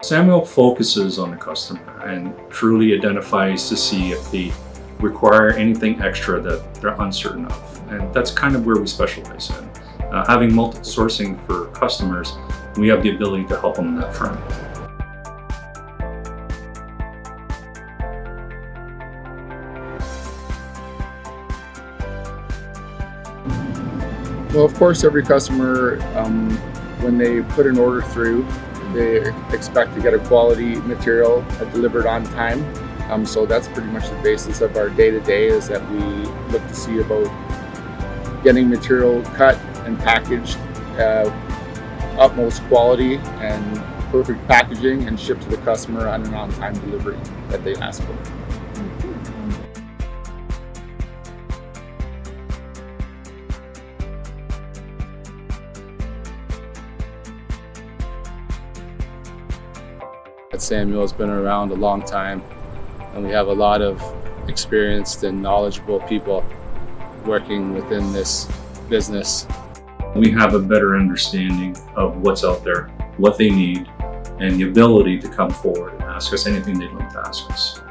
Samuel focuses on the customer and truly identifies to see if they require anything extra that they're uncertain of. And that's kind of where we specialize in. Having multiple sourcing for customers, we have the ability to help them on that front. Well, of course, every customer, when they put an order through, they expect to get a quality material delivered on time. So that's pretty much the basis of our day-to-day, is that we look to see about getting material cut and packaged utmost quality and perfect packaging and shipped to the customer on an on-time delivery that they ask for. Samuel has been around a long time, and we have a lot of experienced and knowledgeable people working within this business. We have a better understanding of what's out there, what they need, and the ability to come forward and ask us anything they'd like to ask us.